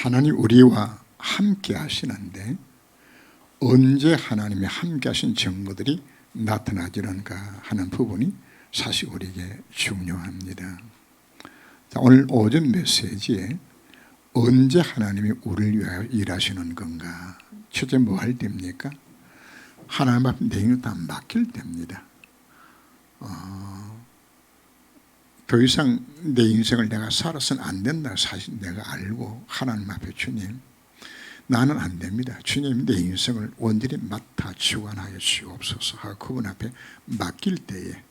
하나님 우리와 함께 하시는데 언제 하나님이 함께 하신 증거들이 나타나지는가 하는 부분이 사실 우리에게 중요합니다. 자, 오늘 오전 메시지에 언제 하나님이 우리를 위하여 일하시는 건가? 첫째 뭐 할 때입니까? 하나님 앞에 내 인생을 다 맡길 때입니다. 더 이상 내 인생을 내가 살아서는 안 된다 사실 내가 알고 하나님 앞에 주님 나는 안 됩니다. 주님 내 인생을 온전히 맡아 주관하여 주옵소서 하고 그분 앞에 맡길 때에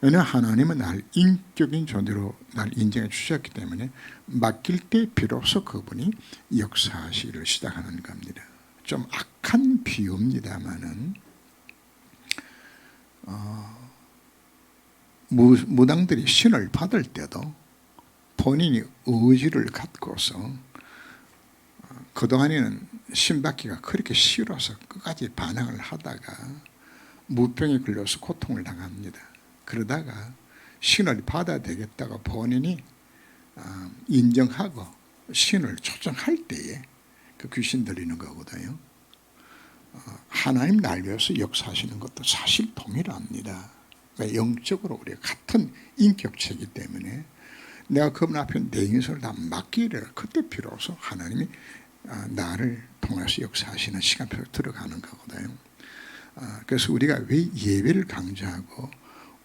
왜냐하면 하나님은 날 인격인 존재로 날 인정해 주셨기 때문에 맡길 때 비로소 그분이 역사하시기를 시작하는 겁니다. 좀 악한 비유입니다마는 무당들이 신을 받을 때도 본인이 의지를 갖고서 그동안에는 신 받기가 그렇게 싫어서 끝까지 반항을 하다가 무병에 걸려서 고통을 당합니다. 그러다가 신을 받아야 되겠다고 본인이 인정하고 신을 초청할 때에 그 귀신 들리는 거거든요. 하나님 날 위해서 역사하시는 것도 사실 동일합니다. 영적으로 우리가 같은 인격체이기 때문에 내가 그분 앞에 내 인생을 다 맡기려 그때 비로소 하나님이 나를 통해서 역사하시는 시간표로 들어가는 거거든요. 그래서 우리가 왜 예배를 강조하고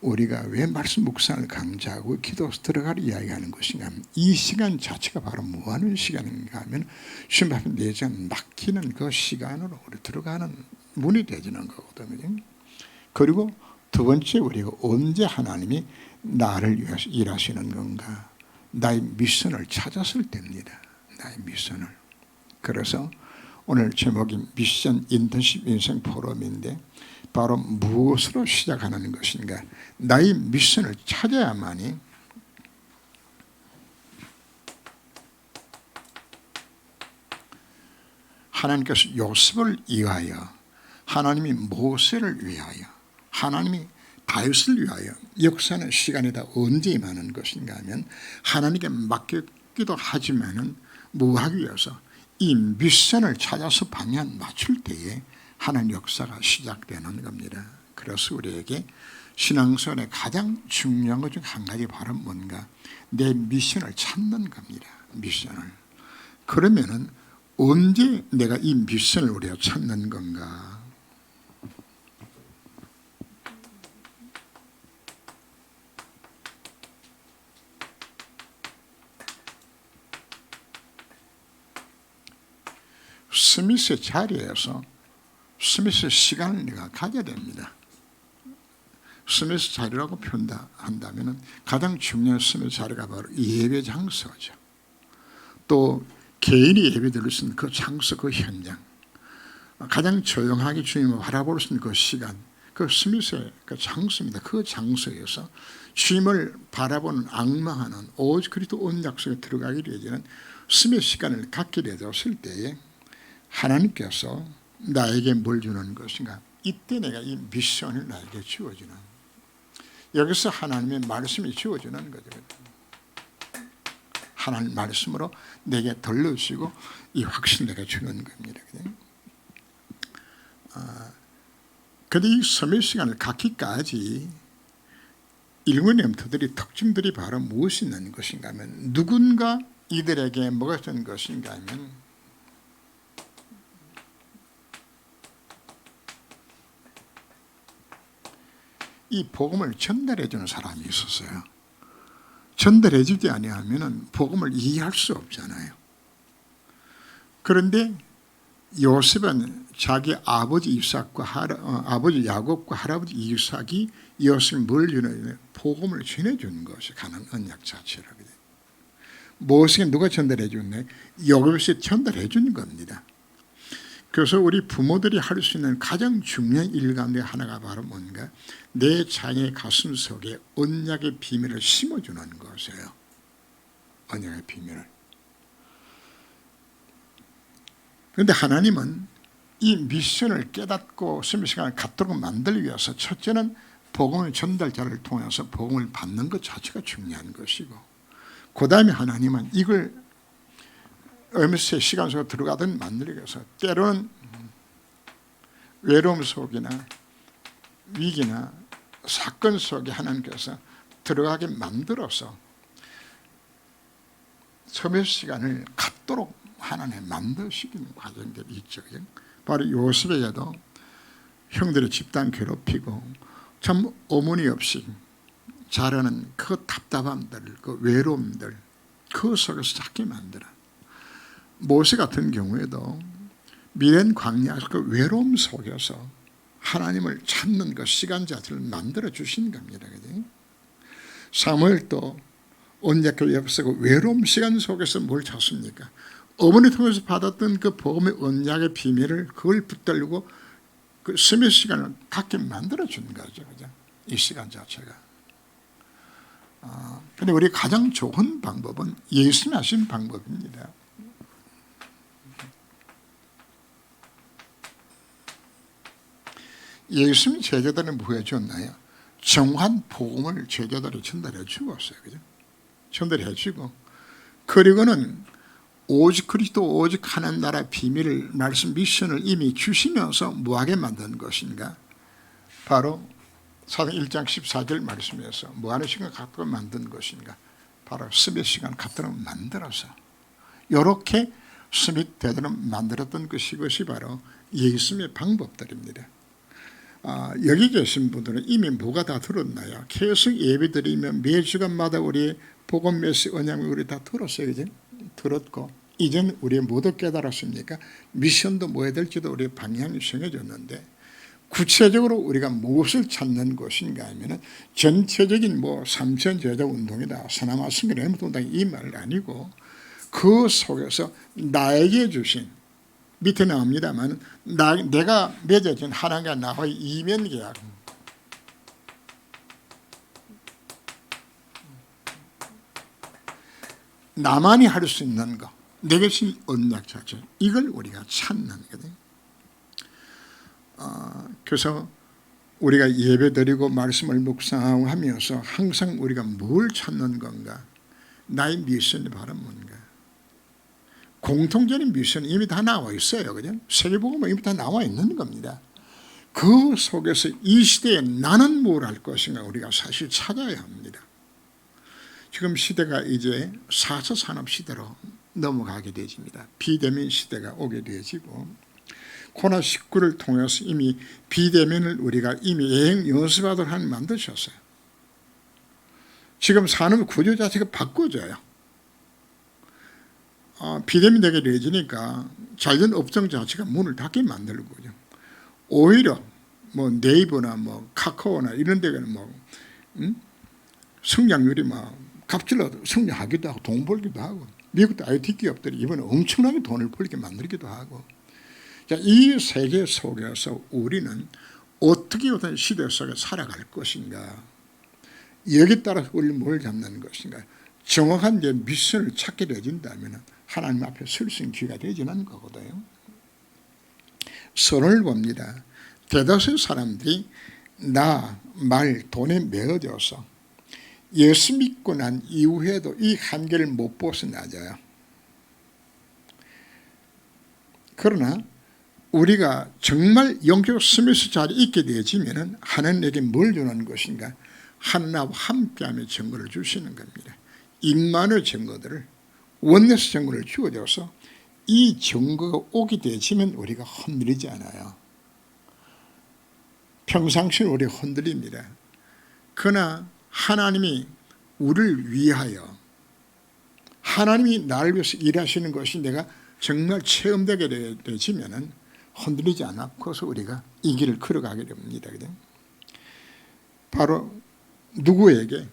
우리가 왜 말씀 묵상을 강조하고 기도에서 들어가려 이야기하는 것인가 하면 이 시간 자체가 바로 뭐하는 시간인가 하면 주님 앞에 내 인생을 맡기는 그 시간으로 우리 들어가는 문이 되지는 거거든요. 그리고 두 번째 우리가 언제 하나님이 나를 위해서 일하시는 건가? 나의 미션을 찾았을 때입니다. 나의 미션을. 그래서 오늘 제목이 미션 인턴십 인생 포럼인데 바로 무엇으로 시작하는 것인가? 나의 미션을 찾아야만이 하나님께서 요셉을 위하여 하나님이 모세를 위하여 하나님이 다윗을 위하여 역사하는 시간이 다 언제 임하는 것인가 하면 하나님께 맡기기도 하지만은 뭐하기 위해서 이 미션을 찾아서 방향 맞출 때에 하나님 역사가 시작되는 겁니다. 그래서 우리에게 신앙생활의 가장 중요한 것 중 한 가지 바로 뭔가 내 미션을 찾는 겁니다. 미션을. 그러면은 언제 내가 이 미션을 우리가 찾는 건가? 스미스 자리에서 스미스 시간을 내가 가져야 됩니다. 스미스 자리라고 표현한다면 가장 중요한 스미스 자리가 바로 예배 장소죠. 또 개인이 예배 드릴 수 있는 그 장소, 그 현장, 가장 조용하게 주님을 바라볼 수 있는 그 시간, 그 스미스의 그 장소입니다. 그 장소에서 주님을 바라보는 악망하는 오직 그리스도 온 약속에 들어가기 위해서는 스미스 시간을 갖게 되었을 때에 하나님께서 나에게 뭘 주는 것인가? 이때 내가 이 미션을 나에게 주어주는, 여기서 하나님의 말씀이 주어주는 거죠. 하나님 말씀으로 내게 들려주시고 이 확신을 내가 주는 겁니다. 그런데 이 섬의 시간을 갖기까지 일본 렘터들이 특징들이 바로 무엇이 있는 것인가 하면 누군가 이들에게 뭐가 있는 것인가 하면 이 복음을 전달해 주는 사람이 있었어요. 전달해 주지 아니하면 복음을 이해할 수 없잖아요. 그런데 요셉은 자기 아버지 이삭과 아버지 야곱과 할아버지 이삭이 요셉이 뭘 주느냐? 복음을 전해주는 것이 가난 언약 자체라거든요. 무엇을 누가 전달해 줬나요? 요셉이 전달해 준 겁니다. 그래서 우리 부모들이 할 수 있는 가장 중요한 일 가운데 하나가 바로 뭔가 내 자녀의 가슴 속에 언약의 비밀을 심어주는 것이에요. 언약의 비밀을. 그런데 하나님은 이 미션을 깨닫고 숨을 시간을 갖도록 만들기 위해서 첫째는 복음의 전달자를 통해서 복음을 받는 것 자체가 중요한 것이고 그 다음에 하나님은 이걸 어미스의 시간 속에 들어가든 만들기 위해서 때로는 외로움 속이나 위기나 사건 속에 하나님께서 들어가게 만들어서 섬의 시간을 갖도록 하나님 만드시는 과정들이 있죠. 바로 요셉에게도 형들의 집단 괴롭히고 참 어머니 없이 자라는 그 답답함들, 그 외로움들, 그 속에서 찾게 만들어. 모세 같은 경우에도 미련 광야에서 그 외로움 속에서 하나님을 찾는 그 시간 자체를 만들어 주신 겁니다. 사무엘도 언약궤 옆에서 그 외로움 시간 속에서 뭘 찾습니까? 어머니 통해서 받았던 그 복음의 언약의 비밀을 그걸 붙들고 그 섬의 시간을 갖게 만들어 준 거죠. 그죠? 이 시간 자체가. 근데 우리 가장 좋은 방법은 예수님이 하신 방법입니다. 예수님 제자들은 뭐 해줬나요? 정확한 복음을 제자들이 전달해 주었어요. 그죠? 전달해 주고, 그리고는 오직 그리스도 오직 하나님 나라 비밀을 말씀 미션을 이미 주시면서 뭐하게 만든 것인가? 바로 사도행 1장 14절 말씀에서 뭐하는 시간 갖도록 만든 것인가? 바로 스밋 시간 갖도록 만들어서 이렇게 스밋 되도록 만들었던 것이 바로 예수님의 방법들입니다. 여기 계신 분들은 이미 뭐가 다 들었나요? 계속 예배드리면 매 주간마다 우리 복음 메시 언약을 우리 다 들었어요. 그죠? 들었고 이제는 우리 모두 깨달았습니까? 미션도 뭐 해야 될지도 우리 방향이 정해졌는데 구체적으로 우리가 무엇을 찾는 것인가 하면 전체적인 뭐 삼천 제자 운동이다, 서남아 승리 운동이다 이 말 아니고 그 속에서 나에게 주신 밑에 나옵니다만 내가 맺어진 하나님과 나와의 이면 계약, 나만이 할 수 있는 거, 내게 주신 언약 자체, 이걸 우리가 찾는 거거든요. 그래서 우리가 예배드리고 말씀을 묵상하고 하면서 항상 우리가 뭘 찾는 건가? 나의 미션이 바로 뭔가? 공통적인 미션이 이미 다 나와 있어요. 그죠? 세계복음은 이미 다 나와 있는 겁니다. 그 속에서 이 시대에 나는 뭘 할 것인가 우리가 사실 찾아야 합니다. 지금 시대가 이제 4차 산업 시대로 넘어가게 되집니다. 비대면 시대가 오게 되어지고 코로나19를 통해서 이미 비대면을 우리가 이미 예행 연습하도록 하나님 만드셨어요. 지금 산업 구조 자체가 바꿔져요. 비대면 되게 되어지니까 잘된 업종 자체가 문을 닫게 만들고 오히려 뭐 네이버나 뭐 카카오나 이런 데는 뭐 성장률이 막 갑질로 성장하기도 하고 돈 벌기도 하고 미국도 IT 기업들이 이번에 엄청나게 돈을 벌게 만들기도 하고 자, 이 세계 속에서 우리는 어떻게 어떤 시대 속에 살아갈 것인가 여기에 따라서 우리는 뭘 잡는 것인가 정확한 내 미션을 찾게 되어진다면 하나님 앞에 설 수 있는 기회가 되지는 거거든요. 선을 봅니다. 대다수의 사람들이 나, 말, 돈에 매어져서 예수 믿고 난 이후에도 이 한계를 못 벗어나져요. 그러나 우리가 정말 영적 스미스 자리에 있게 되어지면 하나님에게 뭘 주는 것인가? 하나님과 함께하며 증거를 주시는 겁니다. 임마누엘 증거들을 원내스 증거를 주어줘서 이 증거가 오게 되어지면 우리가 흔들리지 않아요. 평상시에 우리가 흔들립니다. 그러나 하나님이 우리를 위하여 하나님이 나를 위해서 일하시는 것이 내가 정말 체험되게 되어지면 흔들리지 않고서 우리가 이 길을 걸어가게 됩니다. 바로 누구에게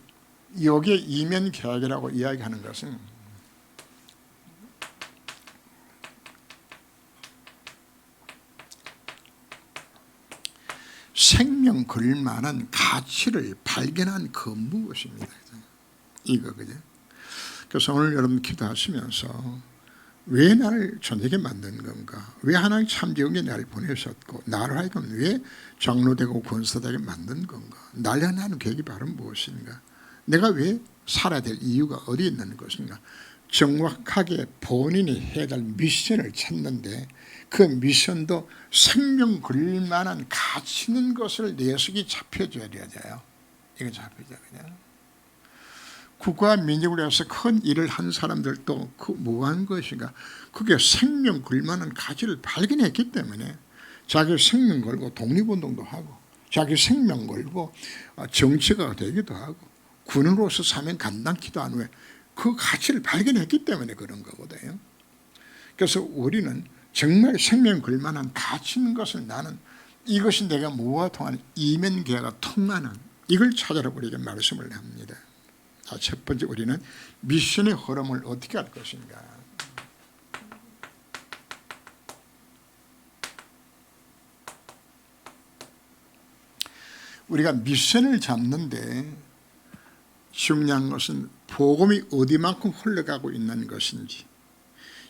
여기에 이면 계약이라고 이야기하는 것은 생명 걸만한 가치를 발견한 그 무엇입니다. 이거 그죠? 그래서 오늘 여러분 기도하시면서 왜 나를 저녁에 만든 건가? 왜 하나님 참지용에 나를 보내셨고 나를 하여금 왜 장로되고 권사되게 만든 건가? 나를 향한 계획이 바로 무엇인가? 내가 왜 살아야 될 이유가 어디 있는 것인가? 정확하게 본인이 해야 될 미션을 찾는데 그 미션도 생명 걸릴 만한 가치 있는 것을 뇌석이 잡혀줘야 돼요. 이거 잡혀줘야 돼요. 국가와 민족을 위해서 큰 일을 한 사람들도 그 뭐한 것인가, 그게 생명 걸릴 만한 가치를 발견했기 때문에 자기 생명 걸고 독립운동도 하고 자기 생명 걸고 정치가 되기도 하고 군인으로서 사명 감당키도 한 후에 그 가치를 발견했기 때문에 그런 거거든요. 그래서 우리는 정말 생명 걸 만한 가치 있는 것을, 나는 이것이 내가 뭐와 통하는 이면계가 통하는 이걸 찾아라 우리에게 말씀을 합니다. 자, 첫 번째, 우리는 미션의 흐름을 어떻게 할 것인가. 우리가 미션을 잡는데 중요한 것은 복음이 어디만큼 흘러가고 있는 것인지,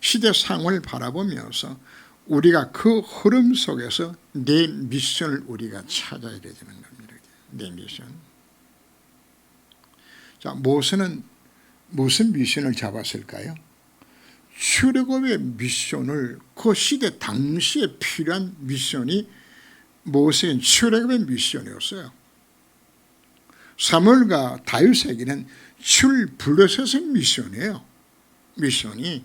시대 상황을 바라보면서 우리가 그 흐름 속에서 내 미션을 우리가 찾아야 되는 겁니다. 내 미션. 자, 모세는 무슨 미션을 잡았을까요? 출애굽의 미션을, 그 시대 당시에 필요한 미션이 모세는 출애굽의 미션이었어요. 사무엘과 다윗에게는 출블레셋의 미션이에요. 미션이.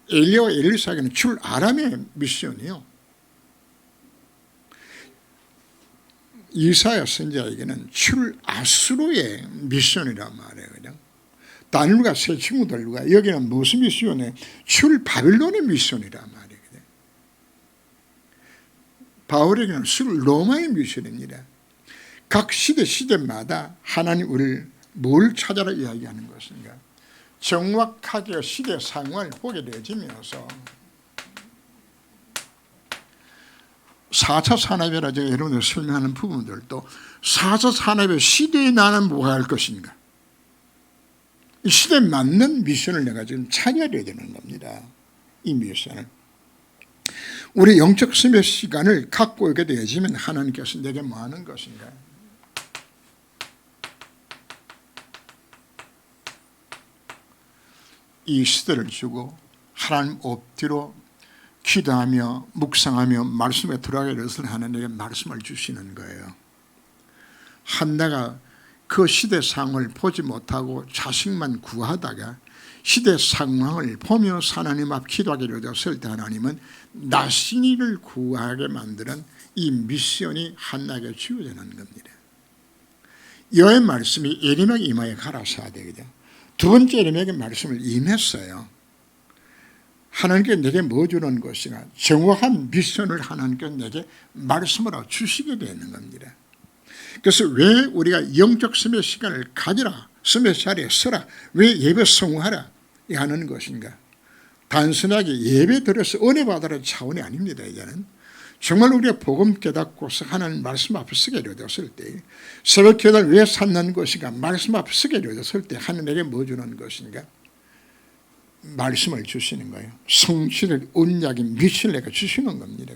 엘리야와 엘리사에게는 출아람의 미션이에요. 이사야 선지자에게는 출아수르의 미션이란 말이에요. 그냥 다니엘과 세 친구들과 여기는 무슨 미션이에요? 출바빌론의 미션이란 말이에요. 바울에게는 출로마의 미션입니다. 각 시대마다 하나님 우리를 뭘 찾아라 이야기하는 것인가? 정확하게 시대 상황을 보게 되어지면서 4차 산업이라 제가 여러분들 설명하는 부분들도 4차 산업의 시대에 나는 뭐가 할 것인가, 이 시대에 맞는 미션을 내가 지금 찾아야 되는 겁니다. 이 미션을 우리 영적 수면 시간을 갖고 오게 되어지면 하나님께서 내게 뭐 하는 것인가, 이 시대를 주고 하나님 엎드려 기도하며 묵상하며 말씀에 들어가게 되어서 하나님에게 말씀을 주시는 거예요. 한나가 그 시대 상황을 보지 못하고 자식만 구하다가 시대 상황을 보면서 하나님 앞 기도하게 되었을 때 하나님은 나신이를 구하게 만드는 이 미션이 한나에게 주어지는 겁니다. 여호와의 말씀이 예레미야 이마에 가라사야 되거든요. 두 번째 예레미야에게 말씀을 임했어요. 하나님께 내게 뭐 주는 것이가, 정확한 미션을 하나님께 내게 말씀으로 주시게 되는 겁니다. 그래서 왜 우리가 영적 수면 시간을 가지라, 수면 자리에 서라, 왜 예배 성공하라 하는 것인가, 단순하게 예배 드려서 은혜 받으라 차원이 아닙니다. 이제는 정말 우리가 복음 깨닫고서 하나님 말씀 앞에 서게 되었을 때, 새벽 기도를 왜 삼는 것인가, 말씀 앞에 서게 되었을 때 하나님에게 뭐 주는 것인가, 말씀을 주시는 거예요. 성실의 언약인 미션을 내가 주시는 겁니다.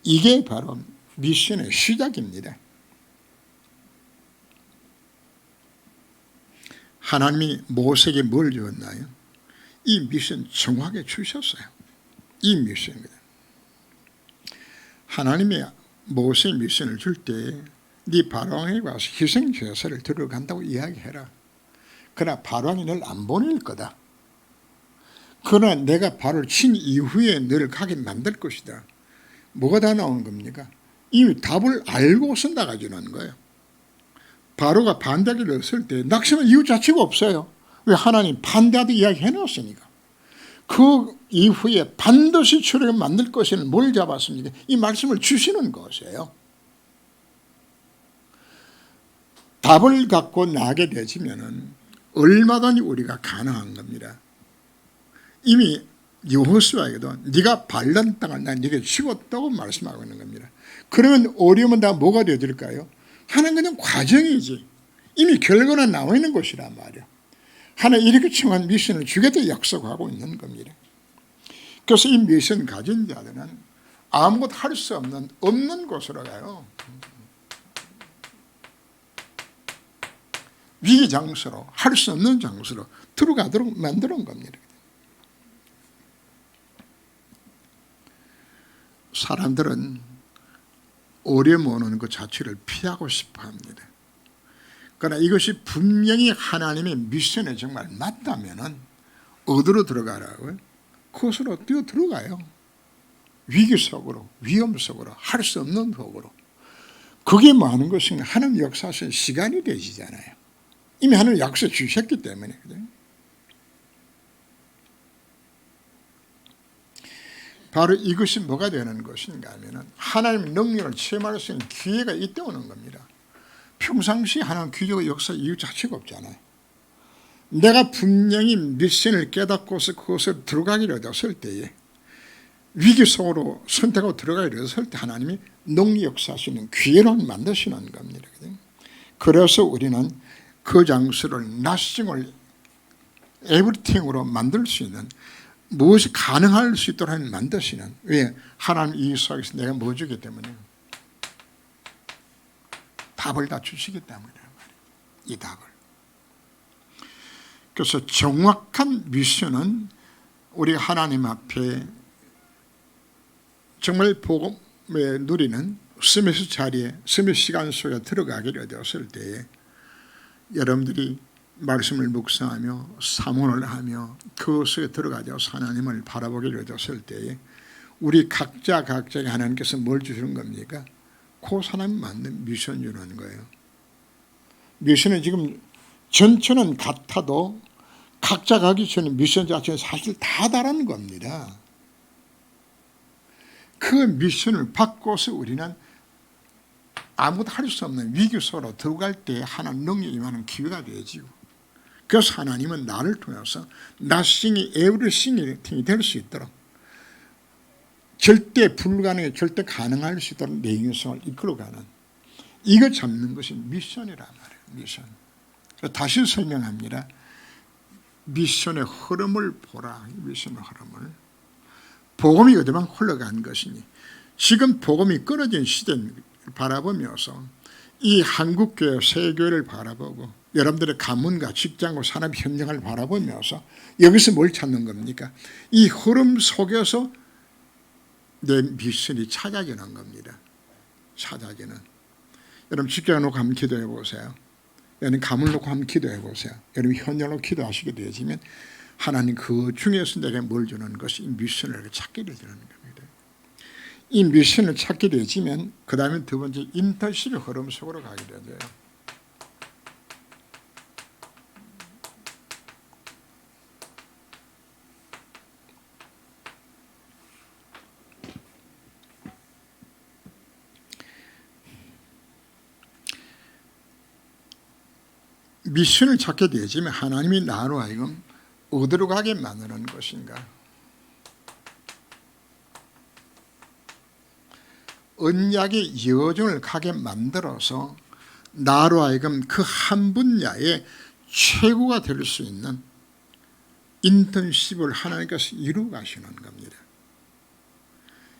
이게 바로 미션의 시작입니다. 하나님이 모세에게 뭘 주었나요? 이 미션 정확하게 주셨어요. 이 미션입니다. 하나님이 모세의 미션을 줄 때 네 바로왕에 가서 희생제사를 들어간다고 이야기해라. 그러나 바로왕이 널 안 보낼 거다. 그러나 내가 바로를 친 이후에 너를 가게 만들 것이다. 뭐가 다 나오는 겁니까? 이미 답을 알고서 나가주는 거예요. 바로가 반대하기를 했을 때 낙심한 이유 자체가 없어요. 왜? 하나님 반대하듯 이야기해 놨으니까. 그 이후에 반드시 출애굽 만들 것을 뭘 잡았습니까? 이 말씀을 주시는 것이에요. 답을 갖고 나게 되지면은 얼마든지 우리가 가능한 겁니다. 이미 여호수아에게도 네가 밟는 땅을 난 네게 주었다고 말씀하고 있는 겁니다. 그러면 어려우면 다 뭐가 되어질까요? 하나는 그냥 과정이지. 이미 결과는 나와 있는 것이란 말이야. 하나님 이렇게 청한 미션을 주겠다 약속하고 있는 겁니다. 그래서 이 미션 가진 자들은 아무것도 할 수 없는 곳으로 가요. 위기 장소로, 할 수 없는 장소로 들어가도록 만드는 겁니다. 사람들은 어려움 오는 것 자체를 피하고 싶어 합니다. 그러나 이것이 분명히 하나님의 미션에 정말 맞다면 어디로 들어가라고요? 그것으로 뛰어 들어가요. 위기 속으로, 위험 속으로, 할 수 없는 속으로. 그게 뭐 하는 것은 하나님 역사하신 시간이 되시잖아요. 이미 하나님 약속 주셨기 때문에. 바로 이것이 뭐가 되는 것인가 하면 하나님의 능력을 체험할 수 있는 기회가 이때 오는 겁니다. 평상시 하나님 기적의 역사 이유 자체가 없잖아요. 내가 분명히 미션을 깨닫고서 그것을 들어가기로 했을 때에 위기 속으로 선택하고 들어가기로 했을 때 하나님이 능력 역사하시는 기회로 만드시는 겁니다. 그래서 우리는 그 장소를 nothing을 everything으로 만들 수 있는 무엇이 가능할 수 있도록 만드시는, 왜? 하나님 이 속에서 내가 뭐 주기 때문에 답을 다 주시기 때문에 이 답을. 그래서 정확한 미션은 우리가 하나님 앞에 정말 복음을 누리는 스미스 자리에, 스미스 시간 속에 들어가기로 되었을 때에 여러분들이 말씀을 묵상하며 사모를 하며 그 속에 들어가서 하나님을 바라보기로 되었을 때에 우리 각자가 하나님께서 뭘 주시는 겁니까? 그 사람이 만든 미션 주는 거예요. 미션은 지금 전체는 같아도 각자 가기 전에 미션 자체는 사실 다 다른 겁니다. 그 미션을 받고서 우리는 아무도 할 수 없는 위기 속으로 들어갈 때 하나님 능력이 임하는 기회가 되지요. 그래서 하나님은 나를 통해서 nothing이 everything이 될 수 있도록 절대 불가능해 절대 가능할 수 있도록 내 인생을 이끌어가는, 이거 잡는 것이 미션이란 말이에요. 미션. 다시 설명합니다. 미션의 흐름을 보라. 미션의 흐름을. 복음이 어디만 흘러간 것이니, 지금 복음이 끊어진 시대를 바라보면서 이 한국교회 세교회를 바라보고 여러분들의 가문과 직장과 산업 현장을 바라보면서 여기서 뭘 찾는 겁니까? 이 흐름 속에서 내 미션이 찾아지는 겁니다. 찾아지는. 여러분 직장 놓고 한번 기도해 보세요. 여러분 가문 놓고 한번 기도해 보세요. 여러분 현장으로 기도하시게 되어지면 하나님 그 중에서 내게 뭘 주는 것이 이 미션을 찾게 되는 겁니다. 이 미션을 찾게 되어지면 그 다음에 두 번째 인턴십의 흐름 속으로 가게 돼요. 미션을 찾게 되어지면 하나님이 나로 하여금 어디로 가게 만드는 것인가? 언약의 여정을 가게 만들어서 나로 하여금 그 한 분야의 최고가 될 수 있는 인턴십을 하나님께서 이루어 가시는 겁니다.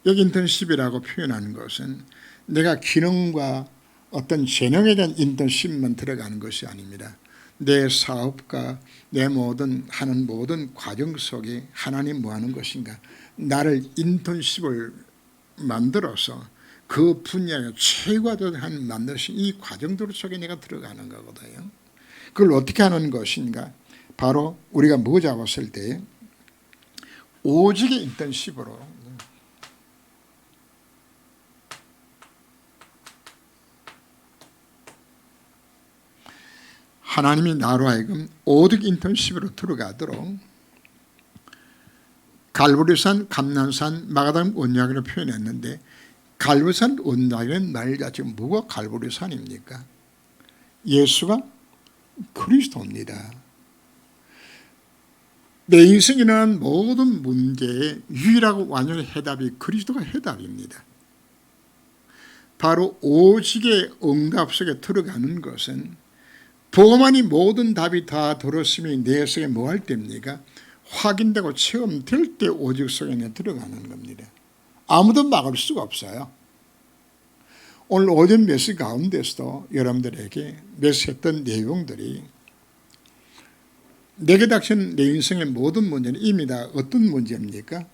여기 인턴십이라고 표현하는 것은 내가 기능과 어떤 재능에 대한 인턴십만 들어가는 것이 아닙니다. 내 사업과 내 모든 하는 모든 과정 속에 하나님 뭐 하는 것인가? 나를 인턴십을 만들어서 그 분야의 최고가 한 만드신 이 과정들 속에 내가 들어가는 거거든요. 그걸 어떻게 하는 것인가? 바로 우리가 뭐 잡았을 때 오직의 인턴십으로 하나님이 나로 하여금 오직 인턴십으로 들어가도록 갈보리산, 감난산, 마가다임 언약으로 표현했는데 갈보리산 언약이라는 말 자체가 뭐가 갈보리산입니까? 예수가 그리스도입니다. 내 인생에 일어난 모든 문제의 유일하고 완전한 해답이 그리스도가 해답입니다. 바로 오직의 응답 속에 들어가는 것은 복음만이 모든 답이 다 들었으면 내 속에 뭐 할 때입니까? 확인되고 체험될 때 오직 속에 내 들어가는 겁니다. 아무도 막을 수가 없어요. 오늘 오전 메시지 가운데서도 여러분들에게 메시지했던 내용들이 내게 닥친 내 인생의 모든 문제는 이미 다 어떤 문제입니까?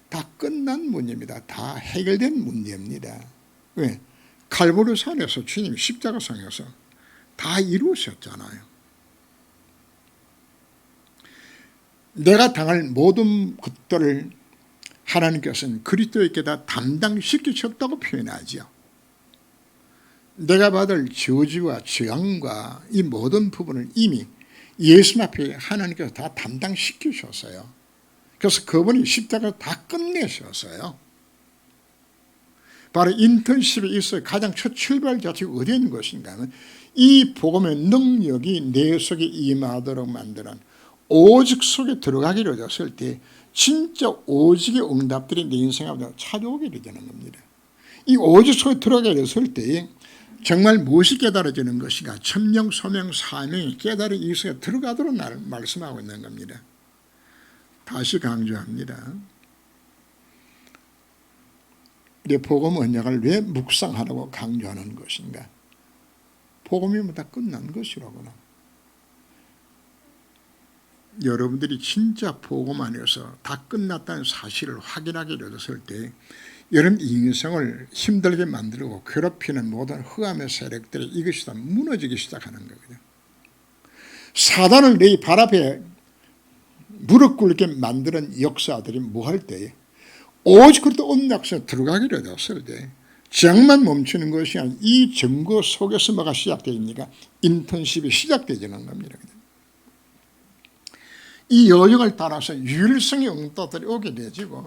다 끝난 문제입니다. 다 해결된 문제입니다. 왜? 칼보르 산에서 주님이 십자가상에서 다 이루셨잖아요. 내가 당할 모든 것들을 하나님께서는 그리스도에게 다 담당시키셨다고 표현하죠. 내가 받을 저주와 재앙과 이 모든 부분을 이미 예수 앞에 하나님께서 다 담당시키셨어요. 그래서 그분이 십자가를 다 끝내셨어요. 바로 인턴십에 있어 가장 첫 출발 자체가 어디에 있는 것인가 하면 이 복음의 능력이 내 속에 임하도록 만드는 오직 속에 들어가기로 됐을 때 진짜 오직의 응답들이 내 인생 앞에 찾아오게 되는 겁니다. 이 오직 속에 들어가게 됐을 때 정말 무엇이 깨달아지는 것인가? 천명, 소명, 사명이 깨달은 이 속에 들어가도록 말씀하고 있는 겁니다. 다시 강조합니다. 내 복음 언약을 왜 묵상하라고 강조하는 것인가? 복음이면 다 끝난 것이라구나. 여러분들이 진짜 복음 안에서 다 끝났다는 사실을 확인하게 되었을 때 여러분 인생을 힘들게 만들고 괴롭히는 모든 흑암의 세력들이 이것이 다 무너지기 시작하는 거거든요. 사단을 내 발 앞에 무릎 꿇게 만드는 역사들이 뭐 할 때에 오직 그것도 언약서 들어가기로 되었을 때 재앙만 멈추는 것이 아니라 이 증거 속에서 뭐가 시작되니까 인턴십이 시작되지는 겁니다. 이 여정을 따라서 유일성의 응답들이 오게 되지고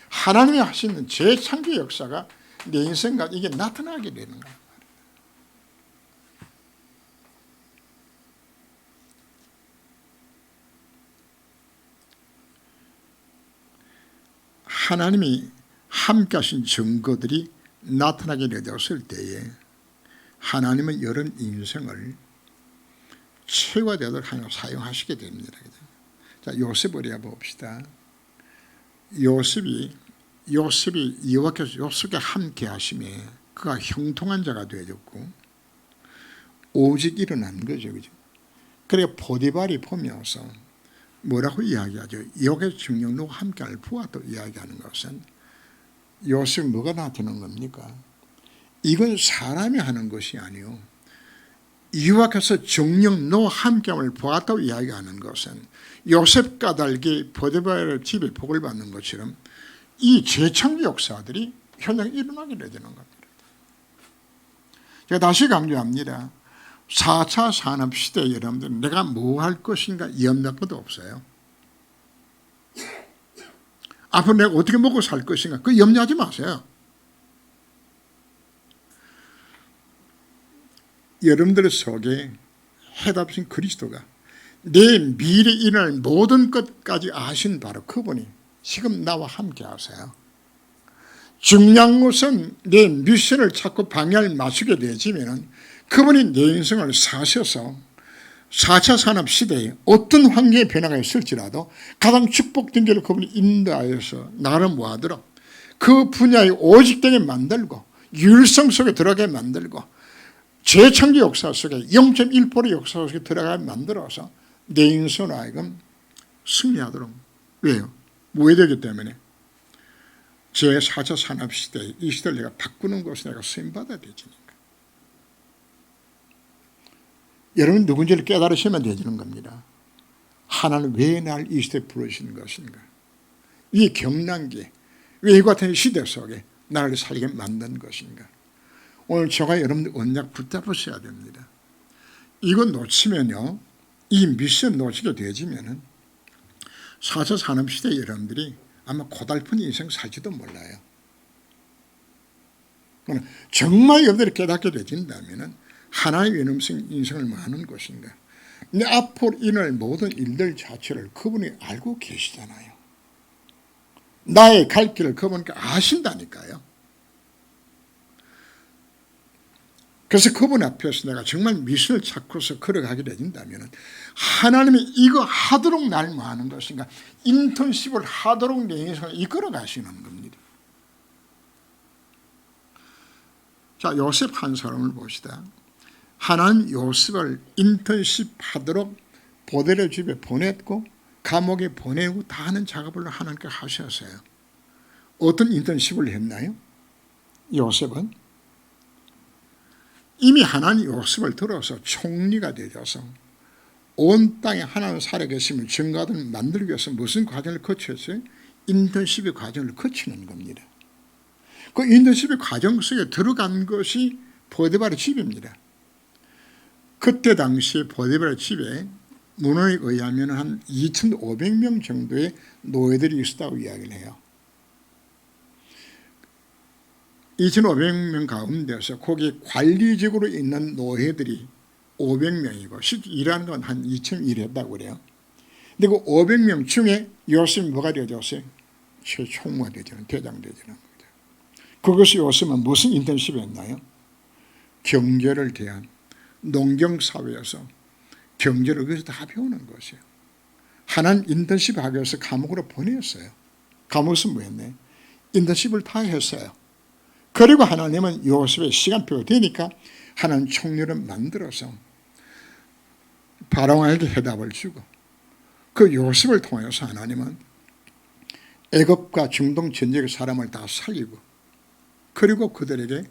하나님이 하시는 재창조 역사가 내 인생과 이게 나타나게 되는 거예요. 하나님이 함께 하신 증거들이 나타나게 되었을 때에 하나님은 여러분 인생을 최고가 되도록 하나님 사용하시게 됩니다. 자, 요셉을 우리가 봅시다. 요셉이 여호와께서 요셉과 함께 하심에 그가 형통한 자가 되어졌고 오직 일어난 거죠. 그죠? 그래 보디발이 보면서 뭐라고 이야기하죠? 여호와의 증령로 함께할 부하도 이야기하는 것은 요셉이 뭐가 나타나는 겁니까? 이건 사람이 하는 것이 아니요 여호와께서 정령로 함께함을 보았다고 이야기하는 것은 요셉 까닭이 보디발의 집에 복을 받는 것처럼 이 재창조 역사들이 현장에 일어나게 되는 겁니다. 제가 다시 강조합니다. 4차 산업시대에 여러분들 내가 뭐 할 것인가 염려할 것도 없어요. 앞으로 내가 어떻게 먹고 살 것인가 그 염려하지 마세요. 여러분들 속에 해답신 그리스도가 내 미래에 일어날 모든 것까지 아신 바로 그분이 지금 나와 함께 하세요. 중요한 것은 내 미션을 자꾸 방해할 맞추게 되지면 그분이 내 인생을 사셔서 4차 산업시대에 어떤 환경의 변화가 있을지라도 가장 축복된 길을 그분이 인도하여서 나를 모아들어 그 분야에 오직되게 만들고 율성 속에 들어가게 만들고 재창조 역사 속에 0.1% 역사 속에 들어가게 만들어서 내 인생으로 하여금 승리하도록. 왜요? 무해되기 때문에 제4차 산업시대에 이 시대를 내가 바꾸는 것을 내가 쓰임받아야 되지니까. 여러분 누군지를 깨달으시면 되지는 겁니다. 하나는 왜 날 이 시대에 부르시는 것인가? 이 경란기에 왜 이 같은 시대 속에 나를 살게 만든 것인가? 오늘 저가 여러분들 언약 붙잡으셔야 됩니다. 이거 놓치면요 이 미션 놓치게 되지면은 4차 산업시대에 여러분들이 아마 고달픈 인생 살지도 몰라요. 정말 여러분들이 깨닫게 되진다면 하나의 인생을 뭐 하는 것인가? 내 앞으로 일어날 모든 일들 자체를 그분이 알고 계시잖아요. 나의 갈 길을 그분이 아신다니까요. 그래서 그분 앞에서 내가 정말 미션을 찾고서 걸어가게 되진다면 하나님이 이거 하도록 날 뭐 하는 것인가? 인턴십을 하도록 내 인생을 이끌어 가시는 겁니다. 자, 요셉 한 사람을 봅시다. 하나는 요셉을 인턴십 하도록 보데로 집에 보냈고 감옥에 보내고 다 하는 작업을 하나님께 하셨어요. 어떤 인턴십을 했나요? 요셉은 이미 하나님 요셉을 들어서 총리가 되어서 온 땅에 하나님 살아계심을 증거하도록 만들기 위해서 무슨 과정을 거쳤어요? 인턴십의 과정을 거치는 겁니다. 그 인턴십의 과정 속에 들어간 것이 보디발의 집입니다. 그때 당시에 보디발의 집에 문헌에 의하면 한 2,500명 정도의 노예들이 있었다고 이야기를 해요. 2,500명 가운데서 거기 관리직으로 있는 노예들이 500명이고 실제 일하는 건 한 2,000일 했다고 그래요. 근데 그 500명 중에 요셉이 뭐가 되어졌어요? 최총무가 되어지는, 대장 되어지는 겁니다. 그것이 요셉은 무슨 인턴십을 했나요? 경제를 대한 농경사회에서 경제를 그래서 다 배우는 것이에요. 하나는 인턴십 하기 위해서 감옥으로 보냈어요. 감옥에서 뭐 했네? 인턴십을 다 했어요. 그리고 하나님은 요셉의 시간표가 되니까 하나님 총리를 만들어서 바로왕에게 해답을 주고 그 요셉을 통해서 하나님은 애굽과 중동 전역의 사람을 다 살리고 그리고 그들에게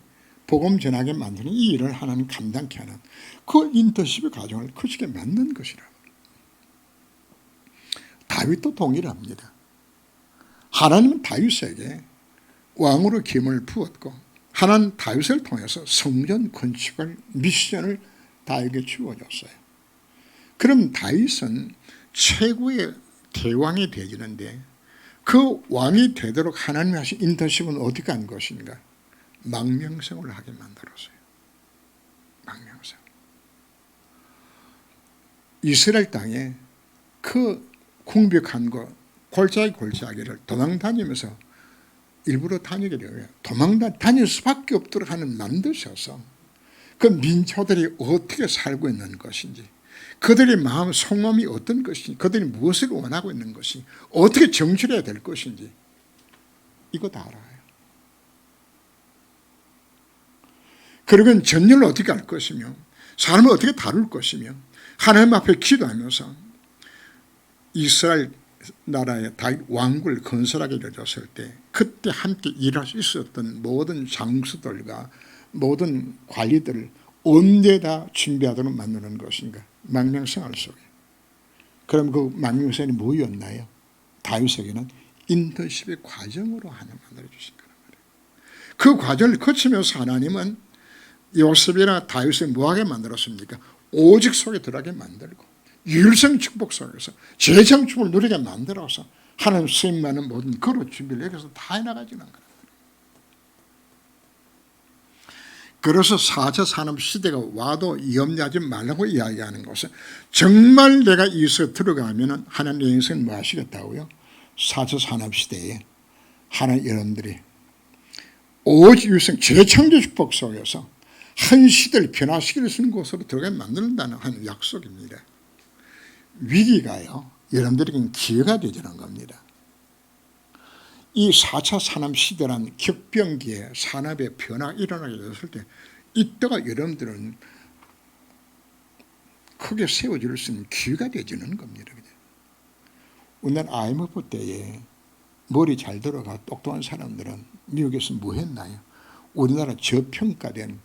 복음 전하게 만드는 이 일을 하나님 감당케 하는 그 인턴십의 과정을 거치게 만든 것이라고. 다윗도 동일합니다. 하나님은 다윗에게 왕으로 기름을 부었고 하나님 다윗을 통해서 성전 건축을 미션을 다윗에게 주어졌어요. 그럼 다윗은 최고의 대왕이 되지는데 그 왕이 되도록 하나님이 하신 인턴십은 어디 간 것인가? 망명성을 하게 만들었어요. 망명성. 이스라엘 땅에 그 궁벽한 거 골짜기를 도망다니면서 일부러 다니게 되어요. 다닐 수밖에 없도록 하는 만드셔서 그 민초들이 어떻게 살고 있는 것인지 그들의 마음 속마음이 어떤 것인지 그들이 무엇을 원하고 있는 것인지 어떻게 정출해야 될 것인지 이거 다 알아요. 그리고 전율을 어떻게 할 것이며 사람을 어떻게 다룰 것이며 하나님 앞에 기도하면서 이스라엘 나라의 다윗 왕국을 건설하게 되었을 때 그때 함께 일할 수 있었던 모든 장수들과 모든 관리들을 언제다 준비하도록 만드는 것인가? 망명생활 속에. 그럼 그 망명생활이 뭐였나요? 다윗에게는 인턴십의 과정으로 하나님 만들어주신 거란 말이에요. 그 과정을 거치면서 하나님은 요셉이나 다윗을 뭐하게 만들었습니까? 오직 속에 들어가게 만들고 유일성 축복 속에서 재정 축복을 누리게 만들어서 하나님 쓰임받는 모든 그릇 준비를 여기서 다 해나가지는 거예요. 그래서 4차 산업시대가 와도 염려하지 말라고 이야기하는 것은 정말 내가 이서 들어가면 하나님 인생 뭐 하시겠다고요? 4차 산업시대에 하나님 여러분들이 오직 유일성 재창조 축복 속에서 한 시대를 변화시킬 수 있는 곳으로 들어가게 만든다는 하는 약속입니다. 위기가요 여러분들에게는 기회가 되지는 겁니다. 이 4차 산업시대란 격변기에 산업의 변화가 일어나게 됐을 때 이때가 여러분들은 크게 세워질 수 있는 기회가 되지는 겁니다. 오늘 IMF 때에 머리 잘 들어가 똑똑한 사람들은 미국에서 뭐 했나요? 우리나라 저평가된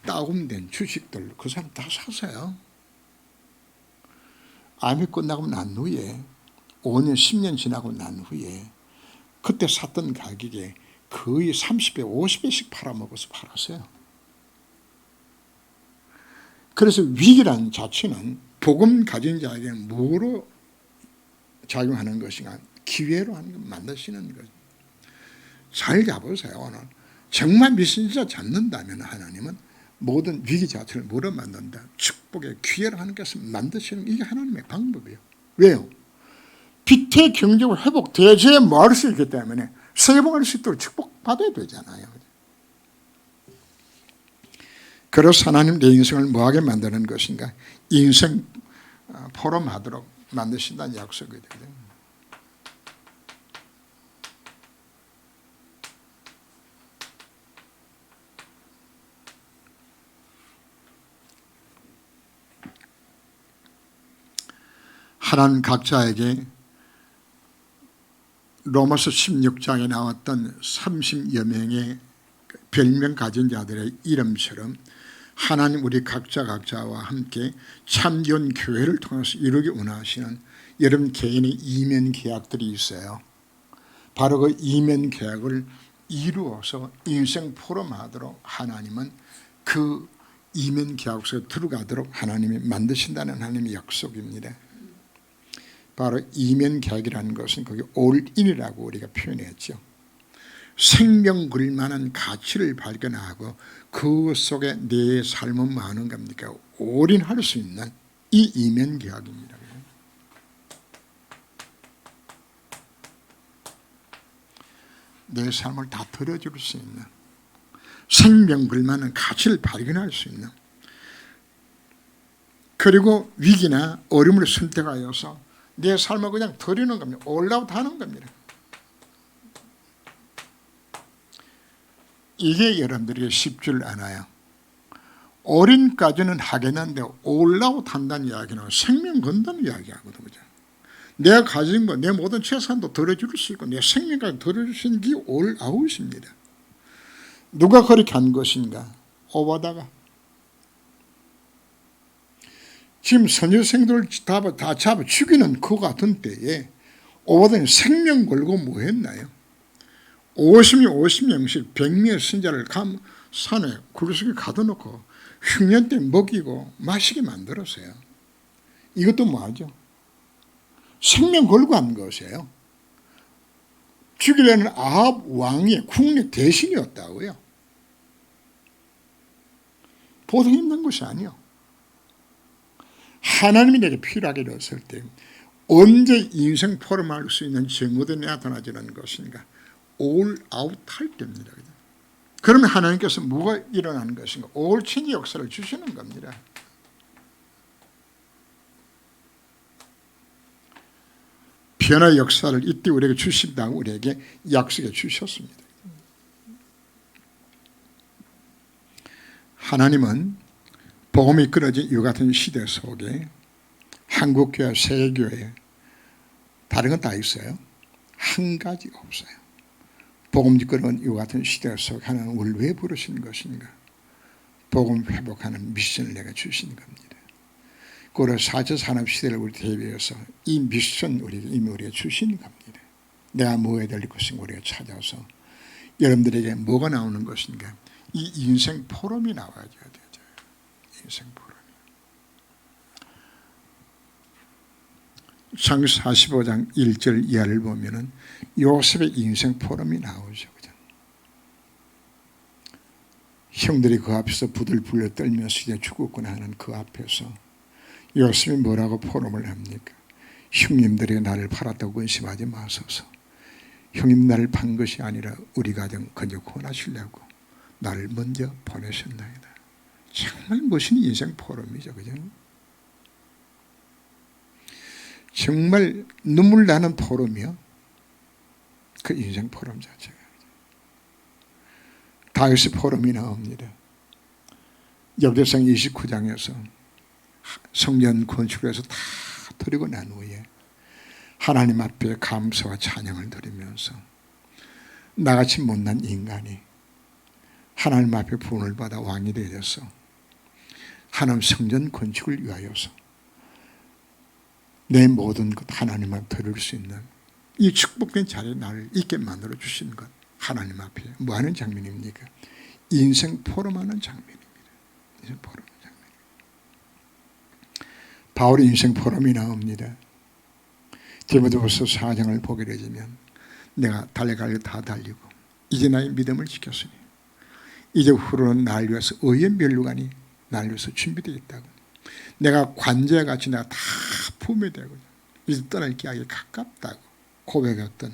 다운된 주식들 그 사람 다 샀어요. IMF 끝나고 난 후에 5년 10년 지나고 난 후에 그때 샀던 가격에 거의 30배 50배씩 팔아먹어서 팔았어요. 그래서 위기란 자체는 복음 가진 자에게는 뭐로 작용하는 것인가? 기회로 하는 것 만드시는 것. 잘 잡으세요. 오늘 정말 미신자 잡는다면 하나님은 모든 위기 자체를 뭐로 만든다? 축복의 기회로 하는 것을 만드시는 이게 하나님의 방법이에요. 왜요? 빛의 경제가 회복 대제에 모을 수 있기 때문에 세봉할 수 있도록 축복받아야 되잖아요. 그래서 하나님 내 인생을 뭐하게 만드는 것인가? 인생 포럼하도록 만드신다는 약속이 되거든요. 하나님 각자에게 로마서 16장에 나왔던 30여 명의 별명 가진 자들의 이름처럼 하나님 우리 각자와 함께 참된 교회를 통해서 이루기 원하시는 여러분 개인의 이면 계약들이 있어요. 바로 그 이면 계약을 이루어서 인생 포럼하도록 하나님은 그 이면 계약 속에 들어가도록 하나님이 만드신다는 하나님의 약속입니다. 바로 이면 계약이라는 것은 거기 올인이라고 우리가 표현했죠. 생명 걸 만한 가치를 발견하고 그 속에 내 삶은 뭐 하는 겁니까? 올인할 수 있는 이 이면 계약입니다. 내 삶을 다 들어줄 수 있는, 생명 걸 만한 가치를 발견할 수 있는, 그리고 위기나 어려움을 선택하여서 내 삶을 그냥 드리는 겁니다. 올라웃 하는 겁니다. 이게 여러분들에게 쉽지를 않아요. 올인까지는 하겠는데 올라웃 한다는 이야기는 생명 건다는 이야기하거든요. 그죠? 내가 가진 거, 내 모든 재산도 덜어줄 수 있고 내 생명까지 덜어줄 수 있는 게 올아웃입니다. 누가 그렇게 한 것인가? 오바다가. 지금 선교생들을 다 잡아 죽이는 그 같은 때에 오바다는 생명 걸고 뭐 했나요? 50명씩 100명의 신자를 산에 굴속에 가둬놓고 흉년 때 먹이고 마시게 만들었어요. 이것도 뭐하죠? 생명 걸고 한 것이에요. 죽이려는 아합 왕의 국내 대신이었다고요. 보통 힘든 것이 아니요. 하나님이 내게 필요하게 되었을 때 언제 인생 포럼할 수 있는 증거들이 나타나지는 것인가? 올 아웃 할 때입니다. 그러면 하나님께서 뭐가 일어나는 것인가? 올 체인지 역사를 주시는 겁니다. 변화 역사를 이때 우리에게 주신다고 우리에게 약속해 주셨습니다. 하나님은 복음이 끊어진 이 같은 시대 속에 한국교회, 세계교회 다른 건 다 있어요. 한 가지가 없어요. 복음 끊어진 이 같은 시대 속에 하나님은 우리를 왜 부르신 것인가? 복음 회복하는 미션을 내가 주신 겁니다. 그리고 4차 산업시대를 우리 대비해서 이 미션 우리에게 이미 우리가 주신 겁니다. 내가 뭐 해야 될 것인가 우리가 찾아서 여러분들에게 뭐가 나오는 것인가? 이 인생 포럼이 나와야 되죠. 인생 포럼이. 창세기 45장 1절 이하를 보면은 요셉의 인생 포럼이 나오죠. 그죠? 형들이 그 앞에서 부들불러 떨면서 이제 죽었구나 하는 그 앞에서 요셉이 뭐라고 포럼을 합니까? 형님들이 나를 팔았다고 근심하지 마소서. 형님 나를 판 것이 아니라 우리 가정 건져 구원하시려고 나를 먼저 보내셨나이다. 정말 멋있는 인생 포럼이죠. 그죠? 정말 눈물 나는 포럼이요. 그 인생 포럼 자체가. 다윗의 포럼이 나옵니다. 역대상 29장에서 성전 건축을 해서 다 드리고 난 후에 하나님 앞에 감사와 찬양을 드리면서 나같이 못난 인간이 하나님 앞에 부름을 받아 왕이 되어서 하나님 성전 건축을 위하여서 내 모든 것 하나님 앞에 드릴 수 있는 이 축복된 자리에 나를 있게 만들어 주신 것 하나님 앞에 뭐 하는 장면입니까? 인생 포럼하는 장면입니다. 인생 포럼 장면. 바울의 인생 포럼이 나옵니다. 디모데후서 4장을 보게 되면 내가 달려갈 일 다 달리고 이제 나의 믿음을 지켰으니 이제 후로는 날 위해서 의의 면류관이 날 위해서 준비되어 있다고. 내가 관제같이 내가 다 품에되고 이제 떠날 기약이 가깝다고 고백했던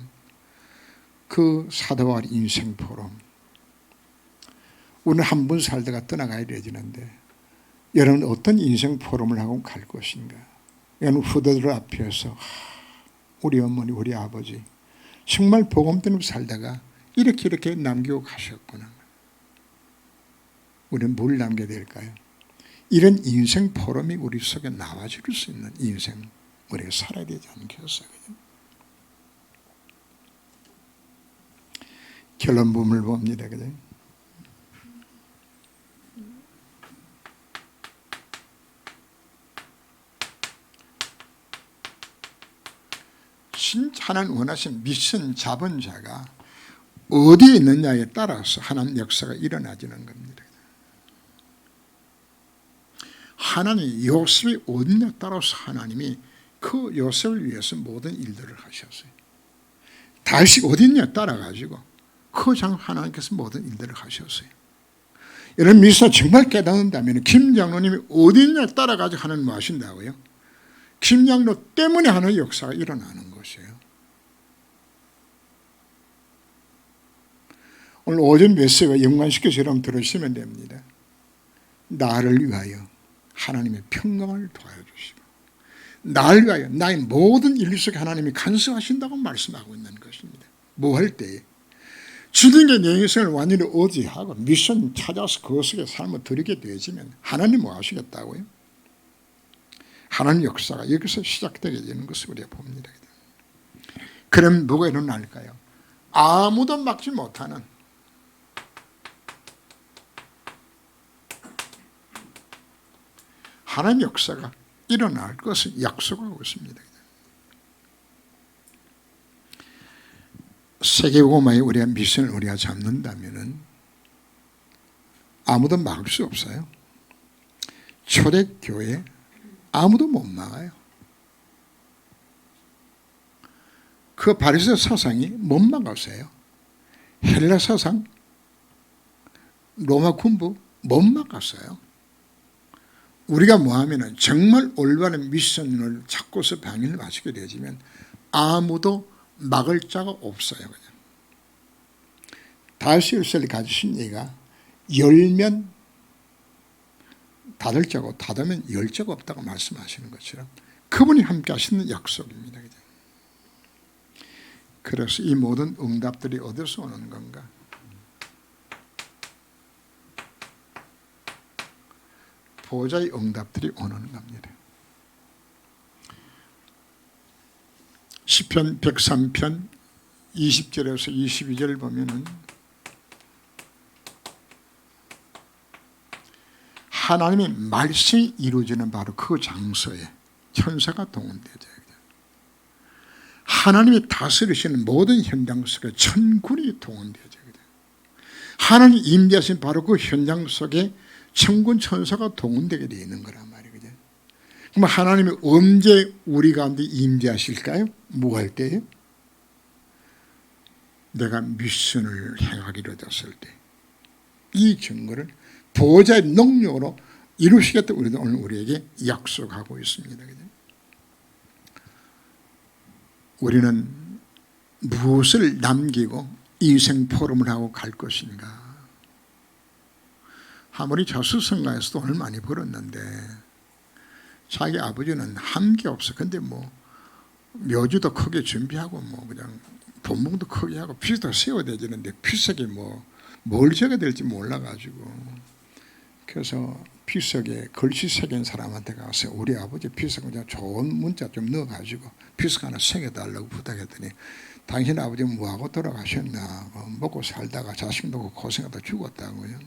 그 사도 바울의 인생 포럼. 우리는 한 번 살다가 떠나가야 되지는데 여러분 어떤 인생 포럼을 하고 갈 것인가? 여러분 후대들 앞에서 우리 어머니 우리 아버지 정말 복음 때문에 살다가 이렇게 남기고 가셨구나. 우리는 뭘 남겨야 될까요? 이런 인생 포럼이 우리 속에 나와줄 수 있는 인생 우리가 살아야 되지 않겠어요? 결론부분을 봅니다. 그죠? 진짜 하나님 원하신 미션 잡은 자가 어디에 있느냐에 따라서 하나님 역사가 일어나지는 겁니다. 하나님 요셉이 어디냐에 따라서 하나님이 그 요셉을 위해서 모든 일들을 하셨어요. 다윗이 어디냐에 따라 가지고 그 장 하나님께서 모든 일들을 하셨어요. 이런 미사 정말 깨닫는다면 김 장로님이 어디냐에 따라 가지고 하나님 뭐 하신다고요? 김 장로 때문에 하나의 역사가 일어나는 것이에요. 오늘 오전 메시지가 연관시켜서 여러분 들으시면 됩니다. 나를 위하여 하나님의 평강을 도와주시고 나를 위하여 나의 모든 인류 속에 하나님이 간섭하신다고 말씀하고 있는 것입니다. 뭐 할 때에 주님께 내 인생을 완전히 의지하고 미션 찾아서 그 속에 삶을 드리게 되어지면 하나님 뭐 하시겠다고요? 하나님 역사가 여기서 시작되게 되는 것을 우리가 봅니다. 그럼 뭐가 일어날까요? 아무도 막지 못하는 하나님 역사가 일어날 것을 약속하고 있습니다. 세계복음화에 우리가 미션을 우리가 잡는다면 아무도 막을 수 없어요. 초대교회 아무도 못 막아요. 그 바리새 사상이 못 막았어요. 헬라 사상, 로마 군부 못 막았어요. 우리가 뭐하면 정말 올바른 미션을 찾고서 방향을 맞추게 되지만 아무도 막을 자가 없어요. 그냥. 다윗이 일세를 가지신 얘가 열면 닫을 자고 닫으면 열 자가 없다고 말씀하시는 것처럼 그분이 함께 하시는 약속입니다. 그냥. 그래서 이 모든 응답들이 어디서 오는 건가? 보호자의 응답들이 오는 겁니다. 시편 103편 20절에서 22절을 보면은 하나님의 말씀이 이루어지는 바로 그 장소에 천사가 동원되죠. 하나님이 다스리시는 모든 현장 속에 천군이 동원되죠. 하나님이 임재하신 바로 그 현장 속에 천군 천사가 동원되게 되어 있는 거란 말이에요. 그럼 하나님이 언제 우리 가운데 임재하실까요? 뭐 할 때요? 내가 미션을 행하기로 됐을 때 이 증거를 보호자의 능력으로 이루시겠다 우리도 오늘 우리에게 약속하고 있습니다. 우리는 무엇을 남기고 인생 포럼을 하고 갈 것인가? 아무리 자수성가에서 돈을 많이 벌었는데 자기 아버지는 한 게 없어. 근데 뭐 묘지도 크게 준비하고 뭐 그냥 본봉도 크게 하고 피스도 세워야 되는데 피석에 뭘 적어야 될지 몰라가지고 그래서 피석에 글씨 새긴 사람한테 가서 우리 아버지 피석 그냥 좋은 문자 좀 넣어가지고 피석 하나 새겨달라고 부탁했더니 당신 아버지 뭐하고 돌아가셨나? 먹고 살다가 자식 놓고 고생하다 죽었다고요.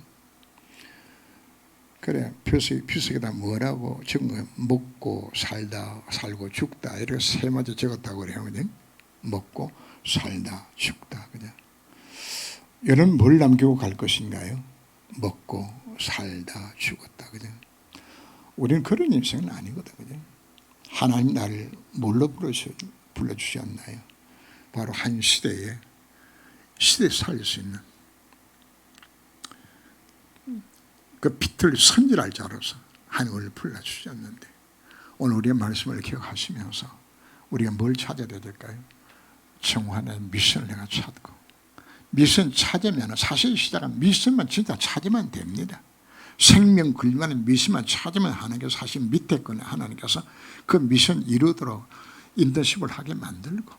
그래 피석에다 뭐라고 적은 거예요? 먹고 살다 살고 죽다 이렇게 세 마디 적었다고 그래요. 먹고 살다 죽다. 그냥 여러분 뭘 남기고 갈 것인가요? 먹고 살다 죽었다. 그죠? 우리는 그런 인생은 아니거든. 그죠? 하나님 나를 뭘로 불러주셨나요? 바로 한 시대에 살릴 수 있는 그 빛을 선질할 자로서 하나님을 불러주셨는데 오늘 우리의 말씀을 기억하시면서 우리가 뭘 찾아야 될까요? 정화의 미션을 내가 찾고 미션 찾으면 사실 시작은 미션만 진짜 찾으면 됩니다. 생명 걸만한 미션만 찾으면 하나님께서 사실 밑에 거는 하나님께서 그 미션 이루도록 인턴십을 하게 만들고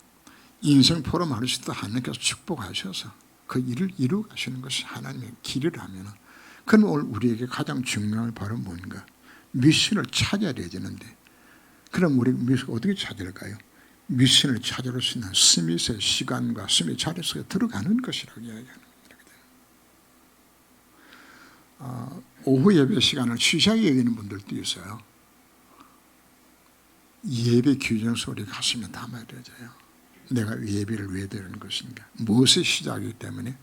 인생 포럼 할 수 있도록 하나님께서 축복하셔서 그 일을 이루어 가시는 것이 하나님의 길이라면 그럼 오늘 우리에게 가장 중요한 바로 뭔가 미션을 찾아야 되는데 그럼 우리 미션을 어떻게 찾을까요? 미션을 찾을 수 있는 스밋의 시간과 스밋의 자리 속에 들어가는 것이라고 이야기하는 겁니다. 오후 예배 시간을 취사하게 여기는 분들도 있어요. 예배 규정서 우리 가슴에 담아야 되죠. 내가 예배를 왜 드리는 것인가? 무엇의 시작이기 때문에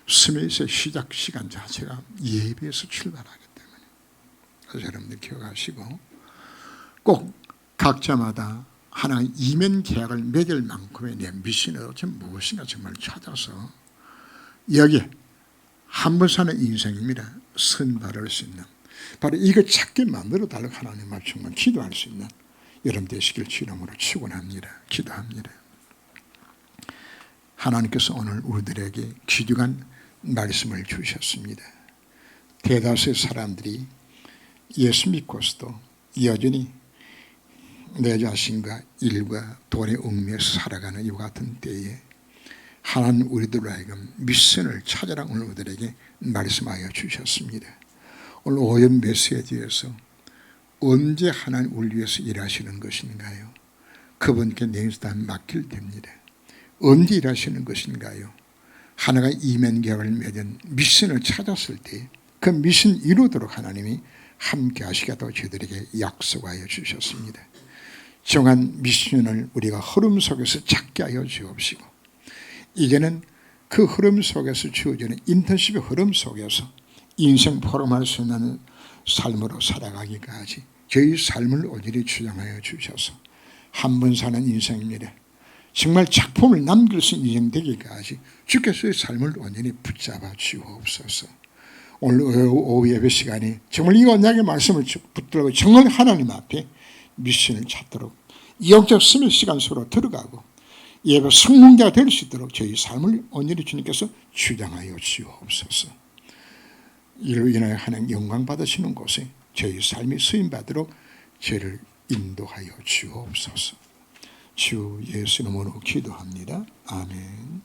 스밋의 시작 시간 자체가 예배에서 출발하기 때문에. 그래서 여러분들 기억하시고 꼭 각자마다 하나의 이면 계약을 맺을 만큼의 내 미션이 도대체 무엇인가 정말 찾아서 여기에 한 번 사는 인생입니다. 선 바를 수 있는 바로 이거 찾게 만들어 달라고 하나님 앞에 정말 기도할 수 있는 여러분 되시길 주님으로 축원합니다. 기도합니다. 하나님께서 오늘 우리들에게 귀중한 말씀을 주셨습니다. 대다수의 사람들이 예수 믿고서도 여전히 내 자신과 일과 돈에 얽매여서 살아가는 이와 같은 때에 하나님 우리들로 하여금 미션을 찾아라 오늘 우리들에게 말씀하여 주셨습니다. 오늘 오전 메시지에서 언제 하나님 우리 위해서 일하시는 것인가요? 그분께 내일서 다 맡길 됩니다. 언제 일하시는 것인가요? 하나가 이면 계약을 맺은 미션을 찾았을 때 그 미션 이루도록 하나님이 함께 하시겠다고 저희들에게 약속하여 주셨습니다. 정한 미션을 우리가 흐름 속에서 찾게 하여 주옵시고 이제는 그 흐름 속에서 주어지는 인턴십의 흐름 속에서 인생 포럼할 수 있는 삶으로 살아가기까지 저희 삶을 온전히 주장하여 주셔서 한 번 사는 인생입니다. 정말 작품을 남길 수 있는 인생 되기까지 주께서의 삶을 온전히 붙잡아 주옵소서. 오늘 오후 예배 시간에 정말 이 언약의 말씀을 붙들고 정말 하나님 앞에 미션을 찾도록 영적 스밋 시간 속으로 들어가고 예배 성공자가 될 수 있도록 저희 삶을 온전히 주님께서 주장하여 주옵소서. 이로 인하여 하나님 영광 받으시는 곳에 저희 삶이 쓰임받도록 저희를 인도하여 주옵소서. 주 예수 이름으로 기도합니다. 아멘.